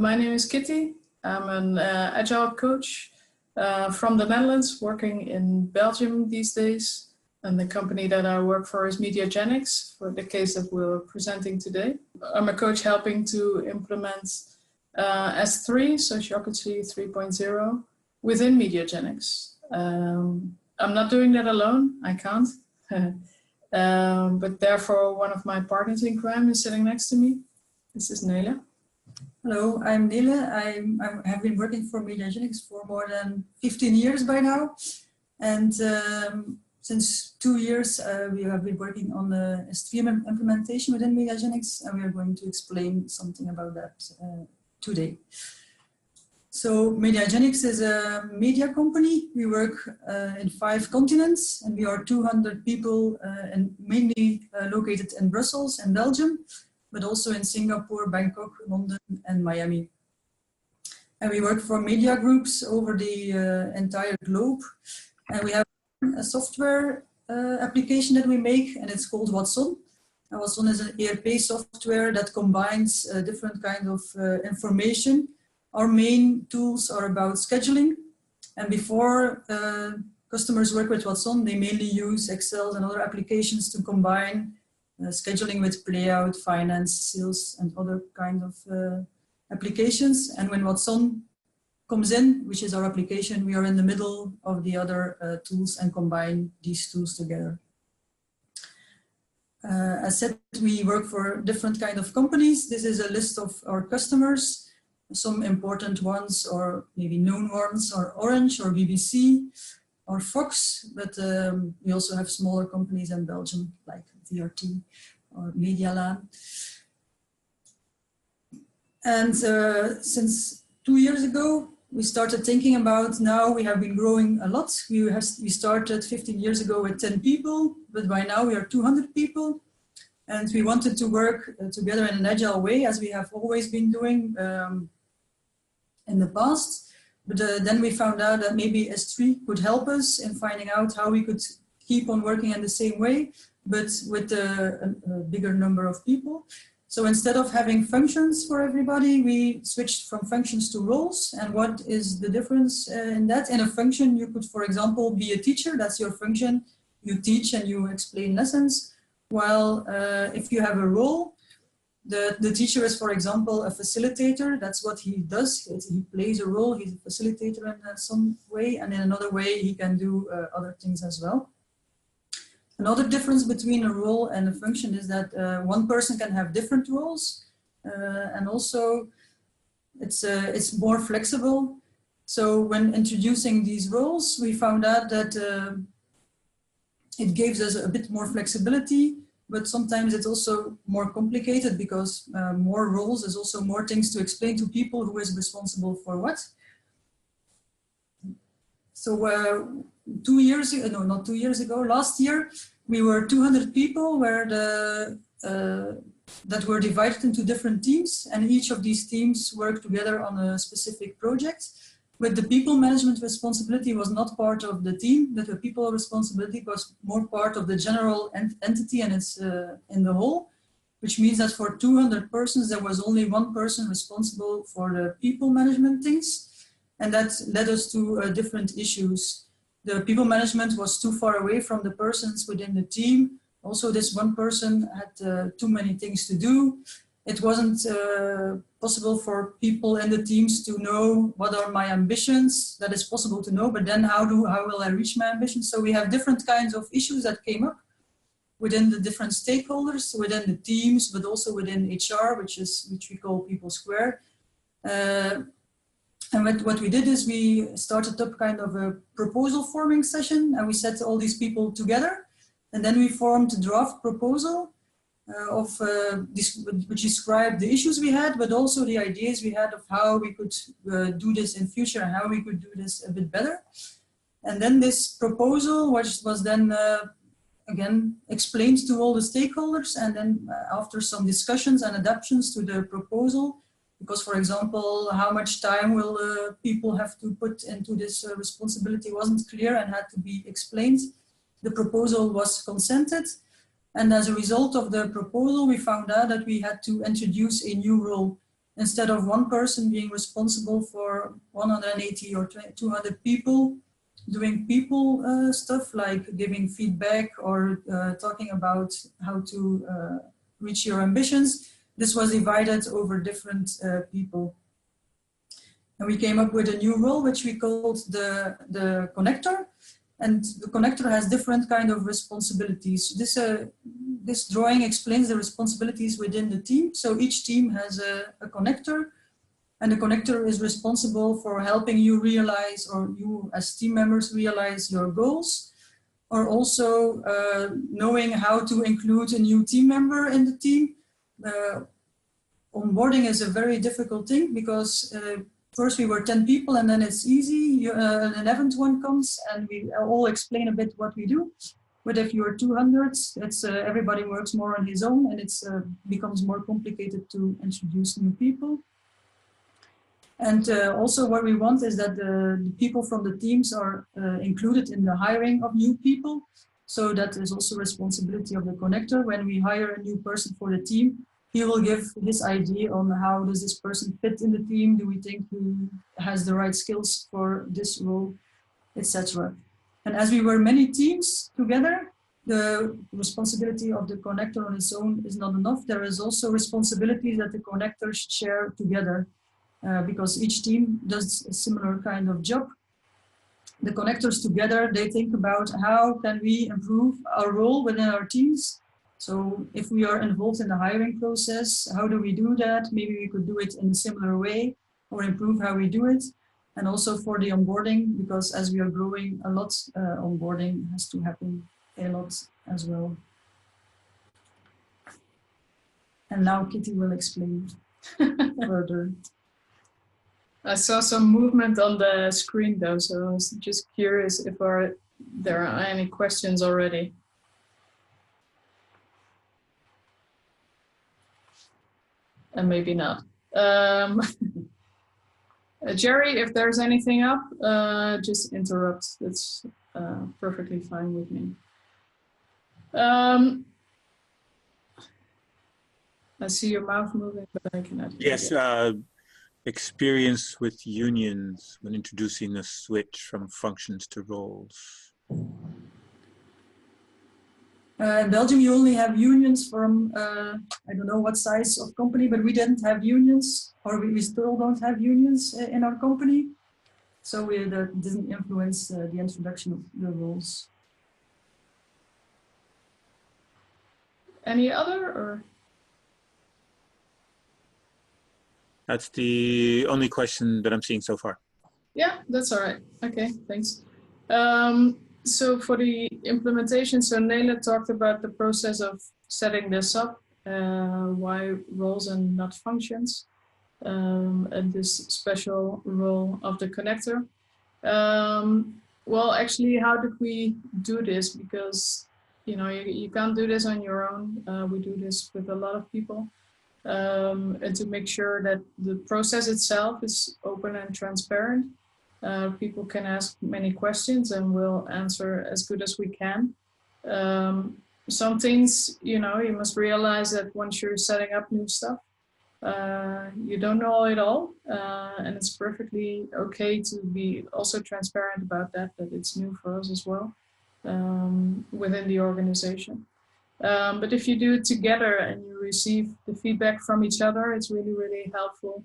My name is Kitty. I'm an agile coach from the Netherlands, working in Belgium these days. And the company that I work for is Mediagenix, for the case that we're presenting today. I'm a coach helping to implement S3, Sociocracy 3.0, within Mediagenix. I'm not doing that alone, I can't. But therefore, one of my partners in crime is sitting next to me. This is Nele. Hello, I'm Nele. I have been working for Mediagenix for more than 15 years by now. And since 2 years, we have been working on the S3 implementation within Mediagenix, and we are going to explain something about that today. So Mediagenix is a media company. We work in 5 continents, and we are 200 people and mainly located in Brussels and Belgium, but also in Singapore, Bangkok, London, and Miami. And we work for media groups over the entire globe. And we have a software application that we make, and it's called Watson. And Watson is an ERP software that combines different kinds of information. Our main tools are about scheduling. And before customers work with Watson, they mainly use Excel and other applications to combine scheduling with playout, finance, sales, and other kind of applications. And when Watson comes in, which is our application, we are in the middle of the other tools and combine these tools together. As said, we work for different kind of companies. This is a list of our customers. Some important ones, or maybe known ones, are Orange or BBC or Fox, but we also have smaller companies in Belgium like VRT or Medialaan. And since 2 years ago, we started thinking about, now we have been growing a lot. We started 15 years ago with 10 people, but by now we are 200 people. And we wanted to work together in an agile way, as we have always been doing in the past. But then we found out that maybe S3 could help us in finding out how we could keep on working in the same way, but with a bigger number of people. So instead of having functions for everybody, we switched from functions to roles. And what is the difference in that? In a function, you could, for example, be a teacher. That's your function. You teach and you explain lessons. While if you have a role, the teacher is, for example, a facilitator. That's what he does. He plays a role. He's a facilitator in some way. And in another way, he can do other things as well. Another difference between a role and a function is that one person can have different roles. And also, it's more flexible. So when introducing these roles, we found out that it gives us a bit more flexibility. But sometimes it's also more complicated because more roles is also more things to explain to people who is responsible for what. So 2 years ago, no, not 2 years ago, last year, we were 200 people where that were divided into different teams, and each of these teams worked together on a specific project. But the people management responsibility was not part of the team, but the people responsibility was more part of the general entity, and it's in the whole, which means that for 200 persons, there was only one person responsible for the people management things. And that led us to different issues. The people management was too far away from the persons within the team. Also, this one person had too many things to do. It wasn't possible for people in the teams to know what are my ambitions. That is possible to know, but then how will I reach my ambitions? So we have different kinds of issues that came up within the different stakeholders, within the teams, but also within HR, which we call People Square. And what we did is we started up kind of a proposal forming session, and we set all these people together, and then we formed a draft proposal which described the issues we had, but also the ideas we had of how we could do this in future and how we could do this a bit better. And then this proposal, which was then again explained to all the stakeholders, and then after some discussions and adaptations to the proposal, because, for example, how much time will people have to put into this responsibility wasn't clear and had to be explained. The proposal was consented. And as a result of the proposal, we found out that we had to introduce a new role. instead of one person being responsible for 180 or 200 people, doing people stuff like giving feedback or talking about how to reach your ambitions. This was divided over different people. And we came up with a new role, which we called the connector. And the connector has different kind of responsibilities. This drawing explains the responsibilities within the team. So each team has a connector, and the connector is responsible for helping you realize, or you as team members realize your goals, or also knowing how to include a new team member in the team. Onboarding is a very difficult thing because first we were 10 people and then it's easy. An 11th one comes and we all explain a bit what we do. But if you're 200, it's everybody works more on his own and it becomes more complicated to introduce new people. And also what we want is that the people from the teams are included in the hiring of new people. So that is also responsibility of the connector. When we hire a new person for the team, he will give his idea on how does this person fit in the team. Do we think he has the right skills for this role, etc. And as we were many teams together, the responsibility of the connector on its own is not enough. There is also responsibility that the connectors share together. Because each team does a similar kind of job. The connectors together, they think about how can we improve our role within our teams. So if we are involved in the hiring process, how do we do that? Maybe we could do it in a similar way or improve how we do it. And also for the onboarding, because as we are growing a lot, onboarding has to happen a lot as well. And now Kitty will explain further. I saw some movement on the screen though, so I was just curious if there are any questions already. And maybe not. Jerry, if there's anything up, just interrupt. That's perfectly fine with me. I see your mouth moving, but I cannot hear Yes. you. Experience with unions when introducing a switch from functions to roles. In Belgium, you only have unions from, I don't know what size of company, but we didn't have unions, or we still don't have unions in our company. So that didn't influence the introduction of the roles. Any other, or? That's the only question that I'm seeing so far. Yeah, that's all right. Okay, thanks. So for the implementation, so Nele talked about the process of setting this up, why roles and not functions, and this special role of the connector. Well, actually, how did we do this? Because, you know, you can't do this on your own. We do this with a lot of people. And to make sure that the process itself is open and transparent. People can ask many questions and we'll answer as good as we can. Some things, you know, you must realize that once you're setting up new stuff, you don't know it all. And it's perfectly okay to be also transparent about that it's new for us as well within the organization. But if you do it together and you receive the feedback from each other, it's really, really helpful.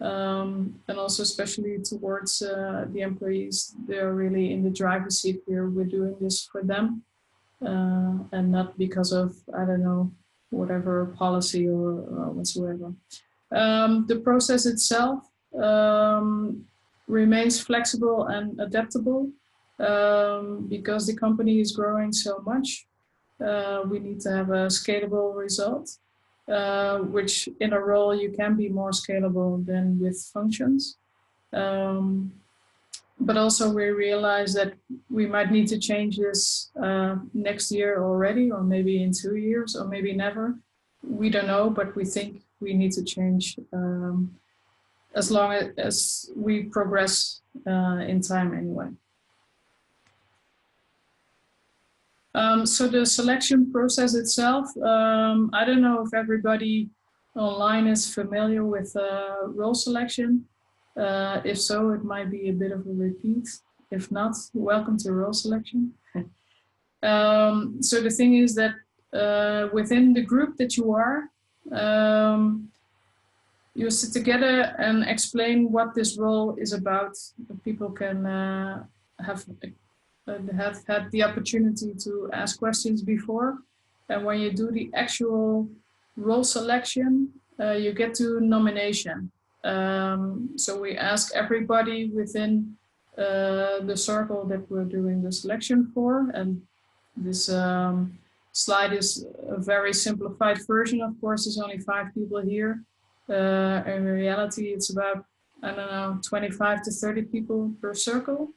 And also especially towards the employees, they're really in the driver's seat here. We're doing this for them and not because of, I don't know, whatever policy or whatsoever. The process itself remains flexible and adaptable because the company is growing so much. We need to have a scalable result, which in a role you can be more scalable than with functions. But also we realize that we might need to change this next year already, or maybe in 2 years, or maybe never. We don't know, but we think we need to change as long as we progress in time anyway. So the selection process itself, I don't know if everybody online is familiar with role selection. If so, it might be a bit of a repeat. If not, welcome to role selection. So the thing is that within the group that you are, you sit together and explain what this role is about. People can have had the opportunity to ask questions before. And when you do the actual role selection, you get to nomination. So we ask everybody within the circle that we're doing the selection for. And this slide is a very simplified version. Of course, there's only 5 people here. In reality, it's about, I don't know, 25 to 30 people per circle,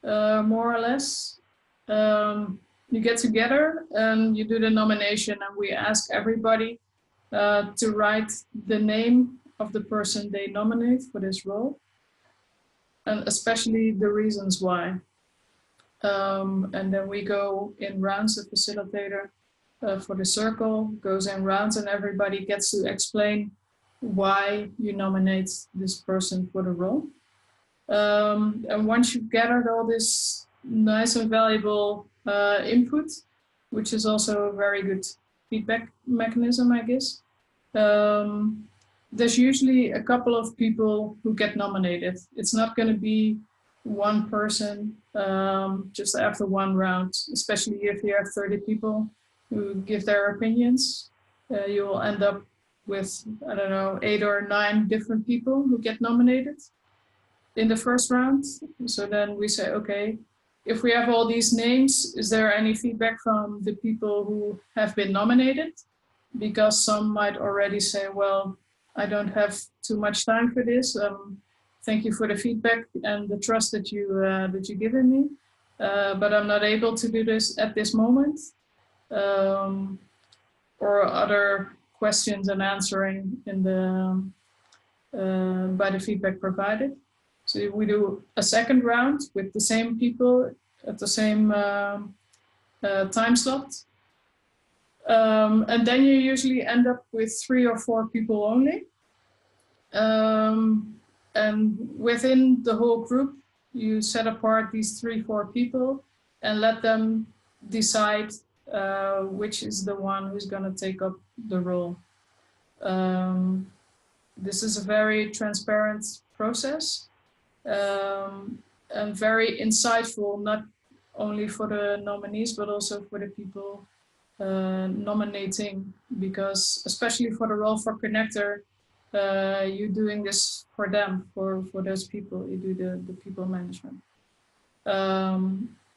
more or less. You get together and you do the nomination, and we ask everybody to write the name of the person they nominate for this role, and especially the reasons why. And then we go in rounds. The facilitator for the circle goes in rounds, and everybody gets to explain why you nominate this person for the role. And once you've gathered all this nice and valuable input, which is also a very good feedback mechanism, I guess, there's usually a couple of people who get nominated. It's not going to be one person just after one round, especially if you have 30 people who give their opinions. You will end up with, I don't know, 8 or 9 different people who get nominated in the first round. So then we say, okay, if we have all these names, is there any feedback from the people who have been nominated? Because some might already say, well, I don't have too much time for this. Thank you for the feedback and the trust that you given me, but I'm not able to do this at this moment. Or other questions and answering in the by the feedback provided. So we do a second round with the same people at the same time slot. And then you usually end up with 3 or 4 people only. And within the whole group, you set apart these 3, 4 people and let them decide which is the one who's going to take up the role. This is a very transparent process and very insightful, not only for the nominees, but also for the people nominating, because especially for the role for connector, you're doing this for them, for those people, you do the people management.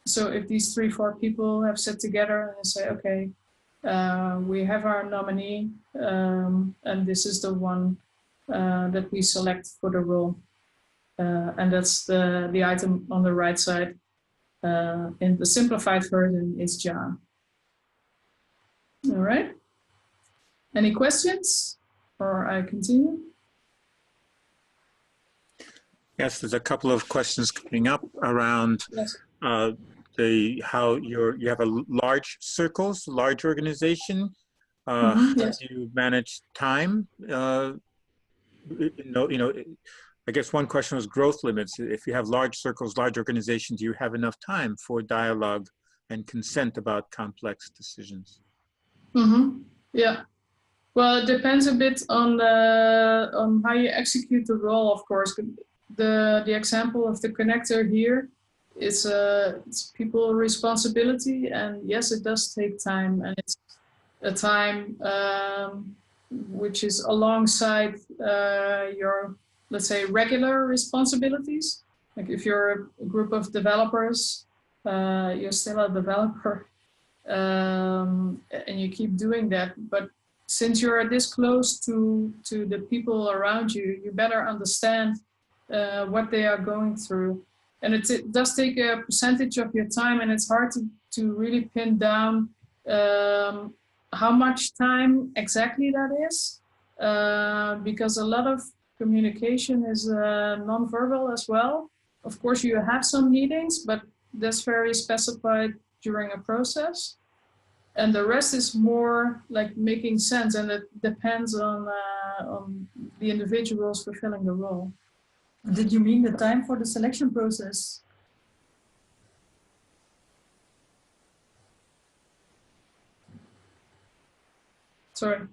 So if these 3, 4 people have sat together and say, okay, we have our nominee, and this is the one that we select for the role. And that's the item on the right side. In the simplified version is John. All right. Any questions, or I continue? Yes, there's a couple of questions coming up around Yes. how you have a large circles, large organization. Yes. How do you manage time? I guess one question was growth limits. If you have large circles, large organizations, do you have enough time for dialogue and consent about complex decisions? Yeah. Well, it depends a bit on how you execute the role, of course. The example of the connector here is it's people responsibility, and yes, it does take time, and it's a time which is alongside your, let's say, regular responsibilities. Like if you're a group of developers, you're still a developer, and you keep doing that. But since you're this close to the people around you, you better understand what they are going through. And it does take a percentage of your time, and it's hard to really pin down how much time exactly that is, because a lot of communication is non-verbal as well. Of course, you have some meetings, but that's very specified during a process. and the rest is more like making sense, and it depends on the individuals fulfilling the role. Did you mean the time for the selection process? Sorry.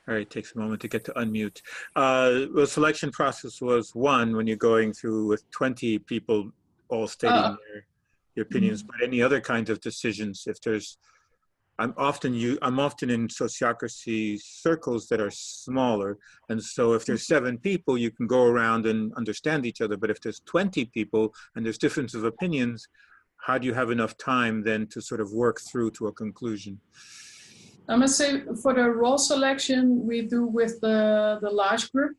All right, takes a moment to get to unmute. The selection process was one when you're going through with 20 people all stating their opinions, but any other kinds of decisions, if there's, I'm often in sociocracy circles that are smaller, and so if there's 7 people, you can go around and understand each other, but if there's 20 people and there's difference of opinions, how do you have enough time then to sort of work through to a conclusion? I must say, for the role selection, we do with the large group.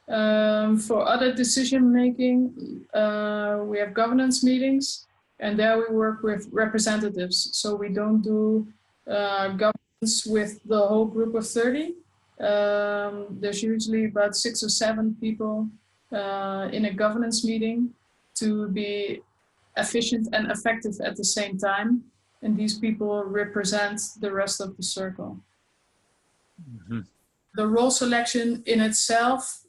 For other decision making, we have governance meetings, and there we work with representatives. So we don't do governance with the whole group of 30. There's usually about 6 or 7 people in a governance meeting to be efficient and effective at the same time. And these people represent the rest of the circle. Mm-hmm. The role selection in itself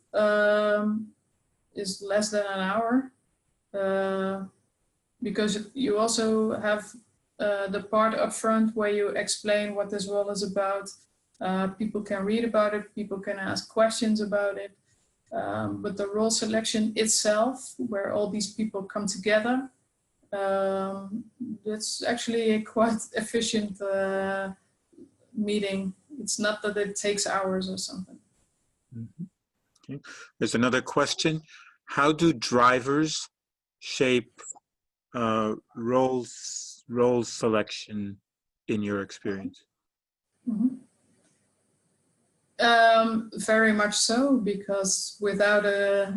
is less than an hour, because you also have the part up front where you explain what this role is about. People can read about it, people can ask questions about it. But the role selection itself, where all these people come together, it's actually a quite efficient meeting. It's not that it takes hours or something. Mm-hmm. Okay. There's another question. How do drivers shape role selection in your experience? Mm-hmm. Very much so, because without a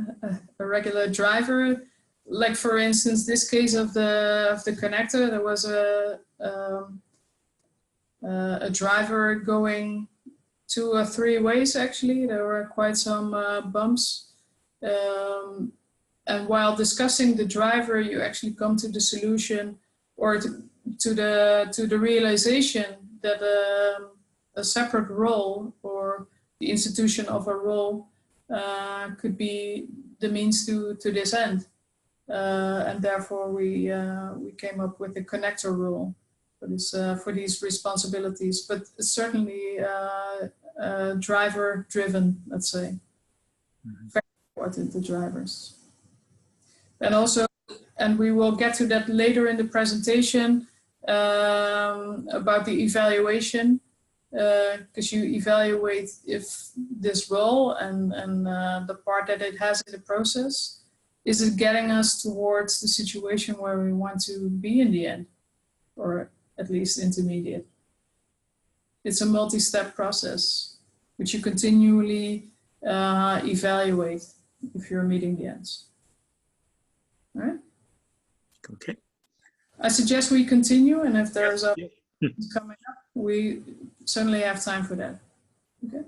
regular driver, like for instance, this case of the connector, there was a driver going 2 or 3 ways. Actually, there were quite some bumps, and while discussing the driver, you actually come to the solution or to the realization that a separate role or the institution of a role could be the means to this end. And therefore we came up with the connector rule for these responsibilities, but it's certainly driver driven, let's say. Mm-hmm. Very important, the drivers. And also, and we will get to that later in the presentation, about the evaluation, because you evaluate if this role and the part that it has in the process, is it getting us towards the situation where we want to be in the end, or at least intermediate? It's a multi-step process, which you continually evaluate if you're meeting the ends. All right? Okay. I suggest we continue, and if there's a coming up, we certainly have time for that. Okay.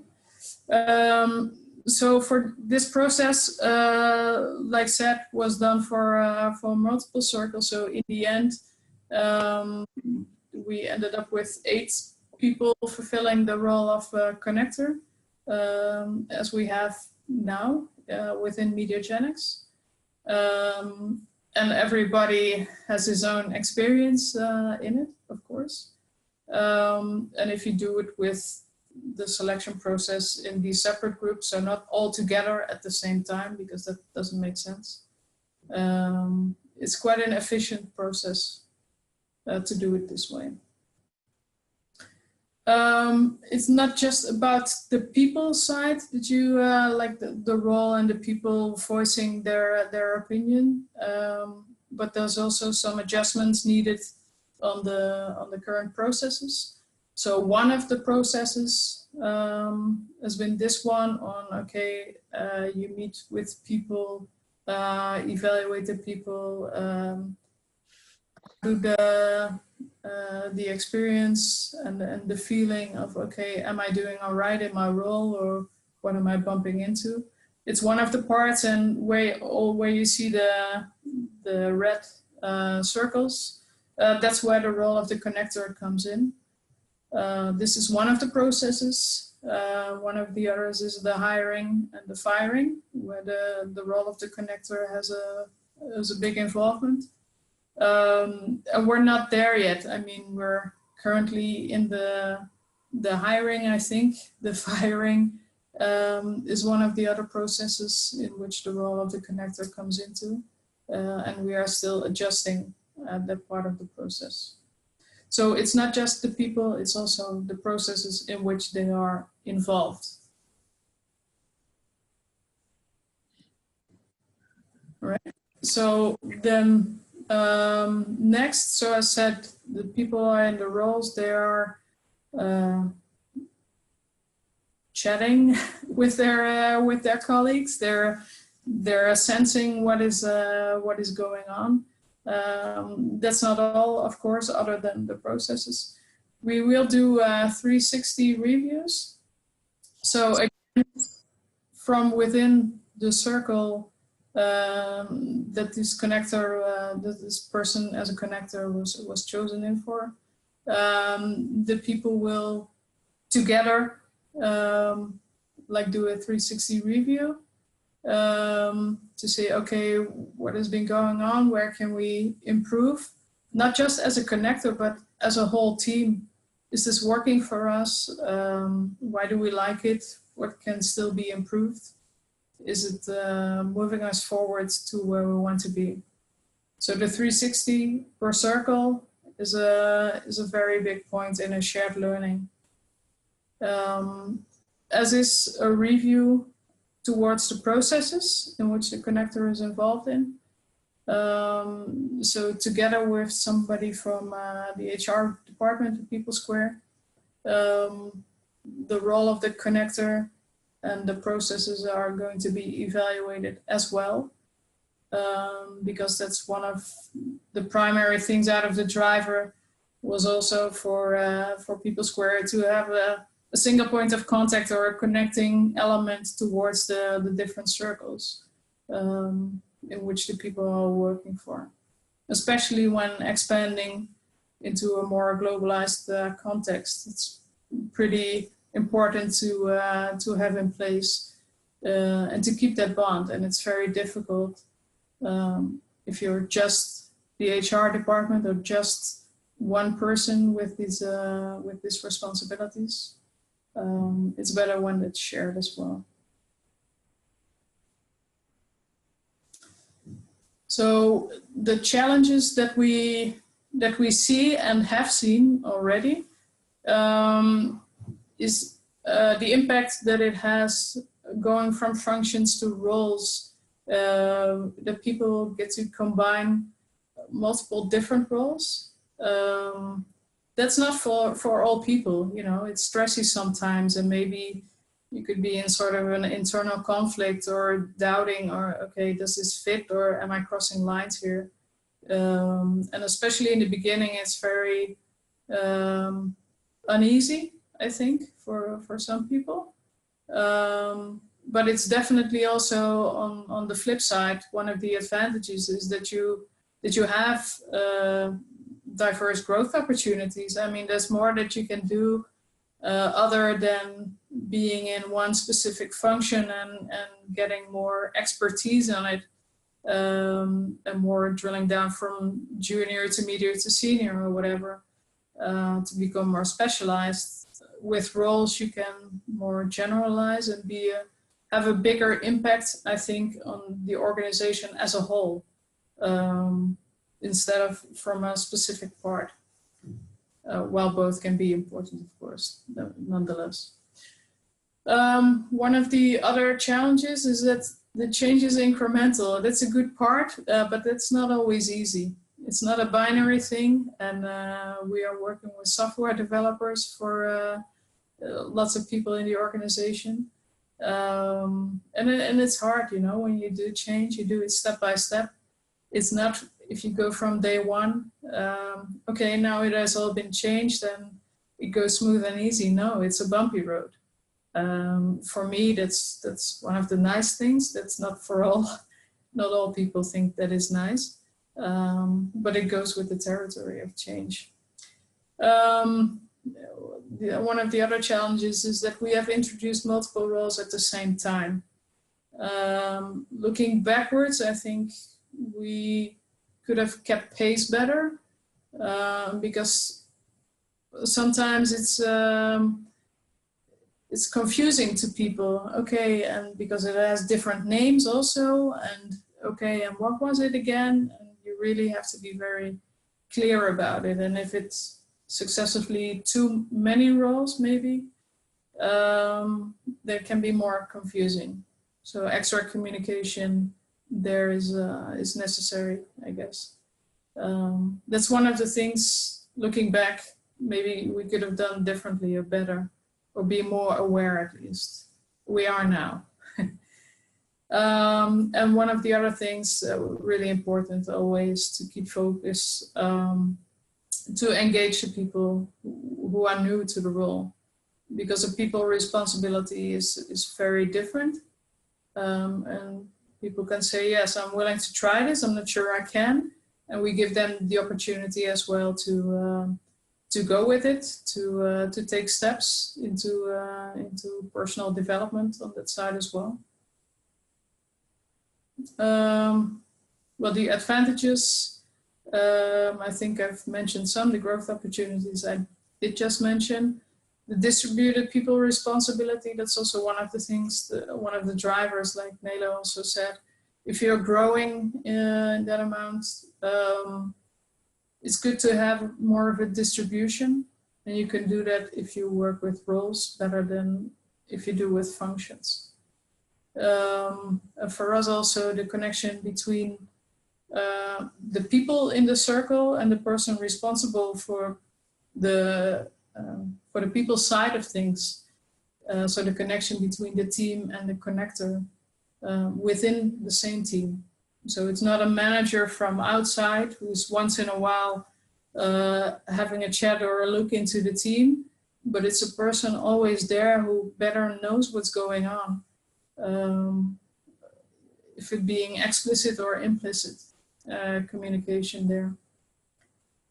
So for this process, like said, was done for multiple circles. So in the end, we ended up with 8 people fulfilling the role of connector, as we have now within Mediagenix. And everybody has his own experience in it, of course. And if you do it with the selection process in these separate groups, so not all together at the same time, because that doesn't make sense. It's quite an efficient process to do it this way. It's not just about the people side that you like the role and the people voicing their opinion, but there's also some adjustments needed on the current processes. So one of the processes has been this one on, okay, you meet with people, evaluate the people, do the experience and the feeling of, okay, am I doing all right in my role, or what am I bumping into? it's one of the parts, and where you see the red circles, that's where the role of the connector comes in. This is one of the processes. One of the others is the hiring and the firing, where the role of the connector has a big involvement. And we're not there yet. I mean, we're currently in the hiring, I think. The firing is one of the other processes in which the role of the connector comes into. And we are still adjusting that part of the process. So it's not just the people, it's also the processes in which they are involved. All right. So then next, so I said the people are in the roles, they are chatting with their colleagues. They're sensing what is going on. That's not all, of course, other than the processes. We will do 360 reviews. So again, from within the circle that this connector, that this person as a connector was chosen in for, the people will together like do a 360 review. To say, okay, what has been going on? Where can we improve? Not just as a connector, but as a whole team. Is this working for us? Why do we like it? What can still be improved? Is it moving us forwards to where we want to be? So the 360 per circle is a very big point in a shared learning. As is a review towards the processes in which the connector is involved in. So together with somebody from the HR department at People Square, the role of the connector and the processes are going to be evaluated as well, because that's one of the primary things out of the driver was also for People Square to have a single point of contact or a connecting element towards the different circles in which the people are working for, especially when expanding into a more globalized context. It's pretty important to have in place and to keep that bond. And it's very difficult if you're just the HR department or just one person with these responsibilities. It's better when it's shared as well. So the challenges that we see and have seen already is the impact that it has going from functions to roles, that people get to combine multiple different roles. That's not for all people, you know, it's stressy sometimes, and maybe you could be in sort of an internal conflict or doubting, or okay, does this fit, or am I crossing lines here? And especially in the beginning, it's very uneasy, I think, for some people. But it's definitely also on the flip side, one of the advantages is that you have diverse growth opportunities. I mean, there's more that you can do other than being in one specific function and getting more expertise on it, and more drilling down from junior to medium to senior or whatever, to become more specialized. With roles, you can more generalize and have a bigger impact, I think, on the organization as a whole, instead of from a specific part. While both can be important, of course, nonetheless. One of the other challenges is that the change is incremental. That's a good part, but that's not always easy. It's not a binary thing, and we are working with software developers for lots of people in the organization. And it's hard, you know, when you do change, you do it step by step. It's not, if you go from day one, okay, now it has all been changed and it goes smooth and easy. No, it's a bumpy road. For me, that's one of the nice things. That's not for all. Not all people think that is nice, but it goes with the territory of change. One of the other challenges is that we have introduced multiple roles at the same time. Looking backwards, I think we could have kept pace better, because sometimes it's confusing to people. Okay, and because it has different names also, and okay, and what was it again? And you really have to be very clear about it. And if it's successively too many roles, maybe, there can be more confusing. So extra communication there is necessary, I guess. That's one of the things, looking back, maybe we could have done differently or better, or be more aware at least. We are now. And one of the other things really important always to keep focus, to engage the people who are new to the role, because a people responsibility is very different. And people can say, yes, I'm willing to try this, I'm not sure I can. And we give them the opportunity as well to go with it, to take steps into personal development on that side as well. Well, the advantages, I think I've mentioned some. The growth opportunities I did just mention. The distributed people responsibility, that's also one of the things, one of the drivers, like Nele also said. If you're growing in that amount, it's good to have more of a distribution, and you can do that if you work with roles better than if you do with functions. For us also, the connection between the people in the circle and the person responsible for the people side of things. So the connection between the team and the connector within the same team. So it's not a manager from outside who's once in a while having a chat or a look into the team, but it's a person always there who better knows what's going on. If it being explicit or implicit communication there.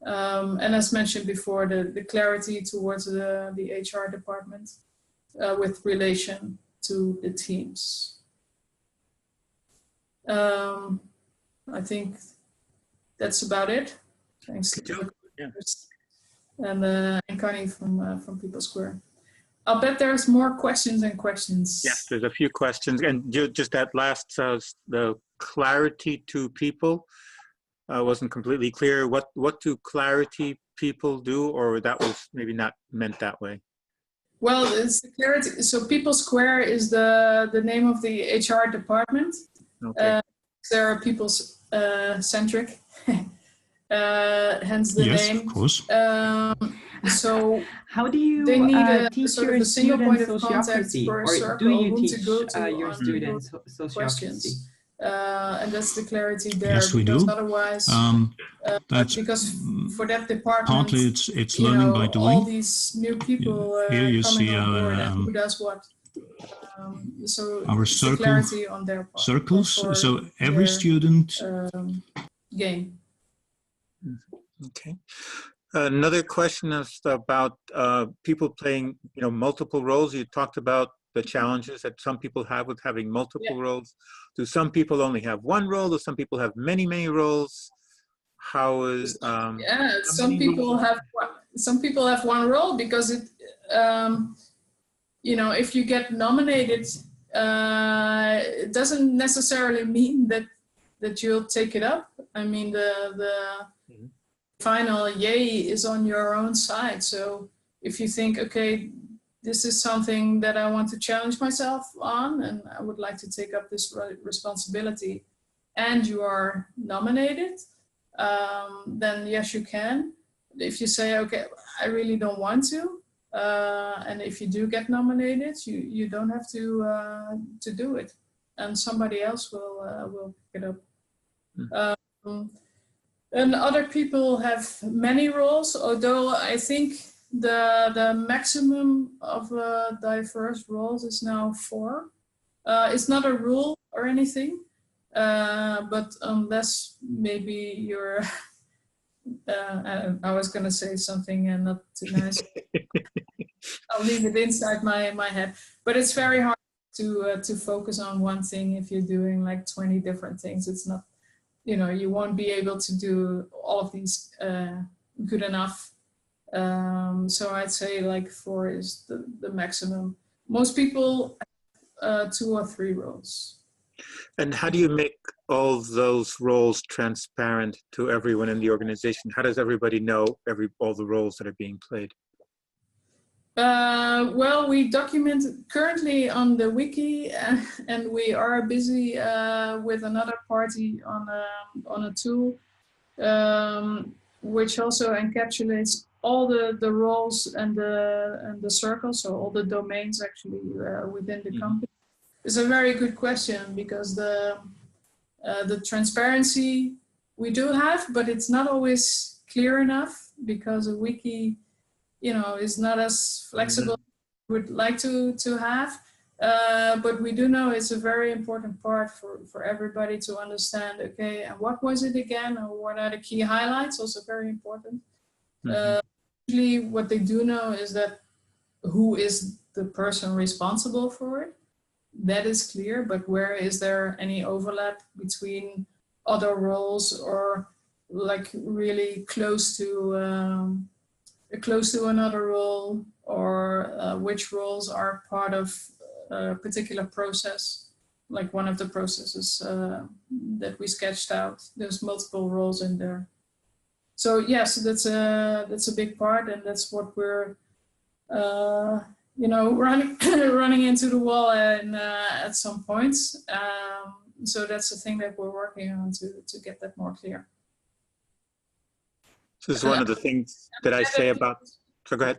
And as mentioned before, the clarity towards the HR department with relation to the teams. I think that's about it. Thanks to the and Connie from People Square. I'll bet there's more questions and questions. Yes, there's a few questions, and just that last, the clarity to people wasn't completely clear. What do clarity people do, or that was maybe not meant that way? Well, it's the clarity. So People Square is the name of the HR department. Okay. They're people centric, hence the name. Yes, of course. So how do you they need teach sort your of a single point students of contact sociocracy, per or circle do you whom teach to go to your students sociocracy? Questions. And that's the clarity there. Yes, we because do. Otherwise, That's because for that department, partly it's learning by doing. All these new people Here you coming see on board, and who does what. So our circle clarity on their part, circles. So every student gain. Okay. Another question is about people playing, multiple roles. You talked about the challenges that some people have with having multiple roles. Do some people only have one role? Do some people have many, many roles? How is some people have one role, because it if you get nominated, it doesn't necessarily mean that you'll take it up. I mean, the final yay is on your own side. So if you think, okay, this is something that I want to challenge myself on, and I would like to take up this responsibility, and you are nominated, then yes, you can. If you say, okay, I really don't want to, and if you do get nominated, you don't have to do it, and somebody else will pick it up. And other people have many roles, although I think the maximum of diverse roles is now 4. It's not a rule or anything, but unless maybe you're, I was going to say something not too nice. I'll leave it inside my head. But it's very hard to focus on one thing if you're doing like 20 different things. It's not, you won't be able to do all of these good enough. So I'd say like 4 is the maximum. Most people have 2 or 3 roles. And how do you make all those roles transparent to everyone in the organization? How does everybody know all the roles that are being played? Well, we document currently on the wiki, and we are busy with another party on a tool which also encapsulates all the roles and the circles, so all the domains actually within the company. It's a very good question, because the transparency we do have, but it's not always clear enough, because a wiki, is not as flexible as we would like to have. But we do know it's a very important part for everybody to understand, okay, and what was it again, or what are the key highlights, also very important. Usually what they do know is that who is the person responsible for it. That is clear, but where is there any overlap between other roles, or like really close to another role, or which roles are part of a particular process, like one of the processes that we sketched out. There's multiple roles in there. So yes, that's a big part, and that's what we're running into the wall at some points. So that's the thing that we're working on to get that more clear. This is one of the things that I say about, so go ahead.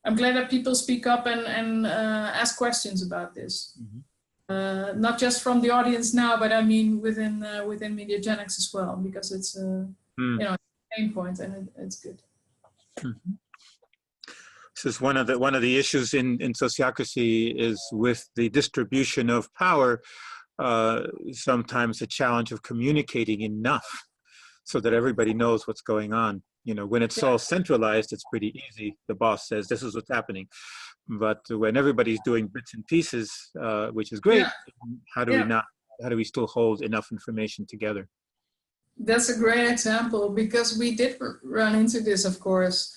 I'm glad that people speak up and ask questions about this. Not just from the audience now, but I mean within Mediagenix as well, because it's it's a pain point, and it's good. This is one of the issues in sociocracy is with the distribution of power. Sometimes the challenge of communicating enough so that everybody knows what's going on. When it's all centralized, it's pretty easy. The boss says, this is what's happening. But when everybody's doing bits and pieces, which is great, how do we still hold enough information together? That's a great example, because we did run into this, of course,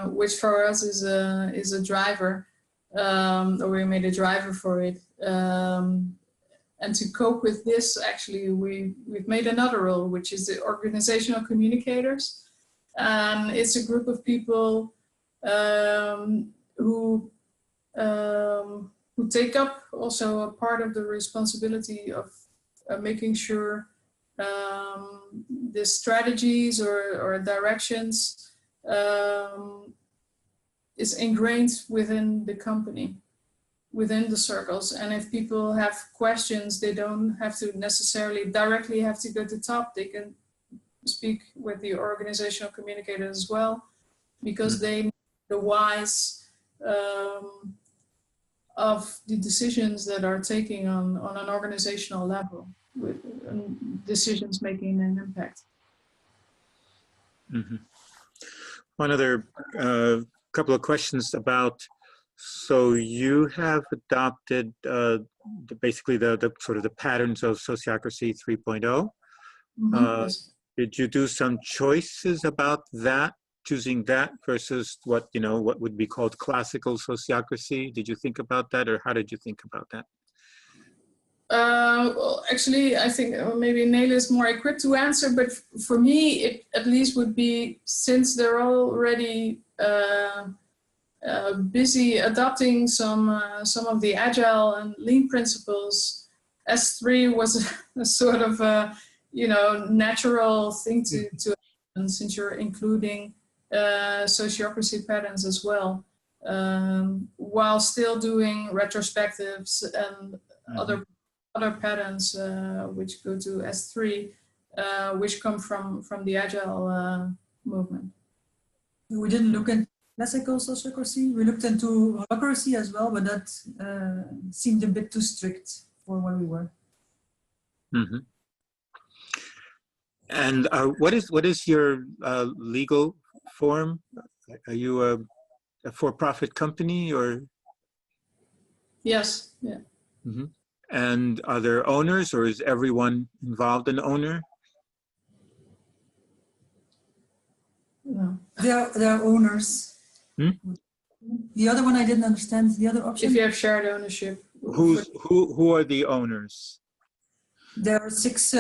which for us is a driver, or we made a driver for it. And to cope with this, actually, we've made another role, which is the organizational communicators. It's a group of people who take up also a part of the responsibility of making sure the strategies or directions is ingrained within the company, within the circles. And if people have questions, they don't have to necessarily directly have to go to top. They can speak with the organizational communicators as well, because they know the whys of the decisions that are taking on an organizational level, with decisions making an impact. One other couple of questions about, so you have adopted basically the sort of the patterns of Sociocracy 3.0. Yes. Did you do some choices about that, choosing that versus what would be called classical sociocracy? Did you think about that, or how did you think about that? Well, actually, I think maybe Nele is more equipped to answer, but for me, it at least would be, since they're already busy adopting some of the agile and lean principles, S3 was a sort of natural thing to happen, since you're including sociocracy patterns as well, while still doing retrospectives and other patterns which go to S3, which come from the agile movement. We didn't look into classical sociocracy. We looked into holacracy as well, but that seemed a bit too strict for what we were. Mm-hmm. And what is your legal form? Are you a for-profit company or? Yes. Yeah. Mm-hmm. And are there owners, or is everyone involved an owner? No. There are owners. Hmm? The other one I didn't understand. The other option. If you have shared ownership. Who are the owners? There are six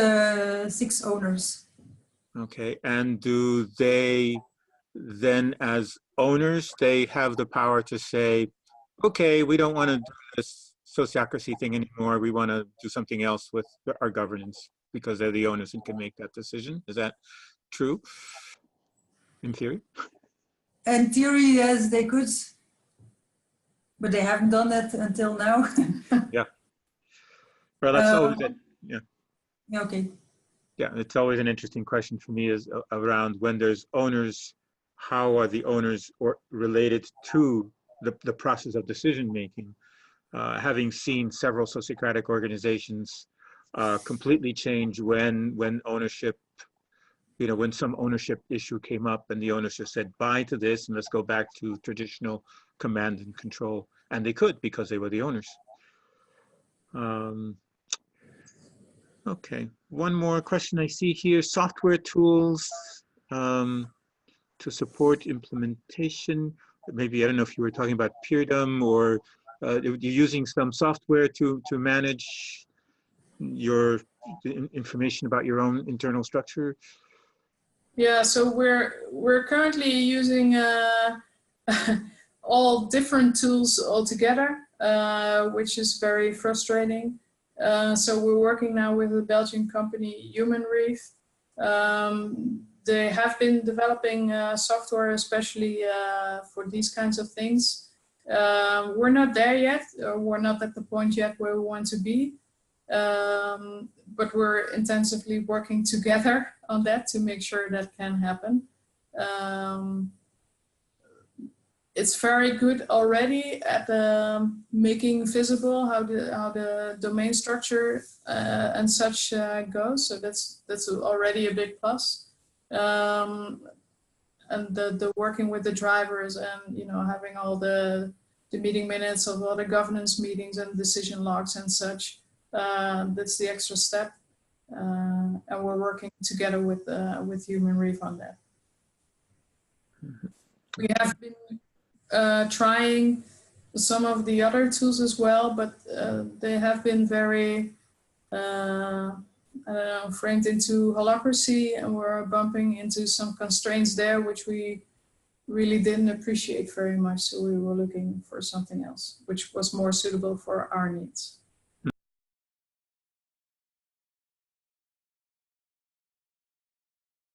owners. Okay, and do they then, as owners, they have the power to say, okay, we don't want to do this sociocracy thing anymore. We want to do something else with our governance because they're the owners and can make that decision. Is that true in theory? In theory, yes, they could, but they haven't done that until now. Yeah. Well, that's always it. Yeah. Okay. Yeah, it's always an interesting question for me is around when there's owners, how are the owners related to the process of decision making? Having seen several sociocratic organizations completely change when ownership, when some ownership issue came up and the owners just said bye to this and let's go back to traditional command and control, and they could because they were the owners. Okay, one more question I see here, software tools to support implementation. Maybe, I don't know if you were talking about peerdom or you're using some software to manage your information about your own internal structure. Yeah, so we're currently using all different tools altogether, which is very frustrating. So we're working now with a Belgian company, Human Reef. They have been developing software, especially for these kinds of things. We're not there yet, or we're not at the point yet where we want to be. But we're intensively working together on that to make sure that can happen. It's very good already at making visible how the domain structure and such goes. So that's already a big plus. And the working with the drivers and having all the meeting minutes of all the governance meetings and decision logs and such. That's the extra step, and we're working together with Human Reef on that. We have been trying some of the other tools as well, but they have been very, I don't know, framed into holacracy, and we're bumping into some constraints there, which we really didn't appreciate very much. So we were looking for something else, which was more suitable for our needs.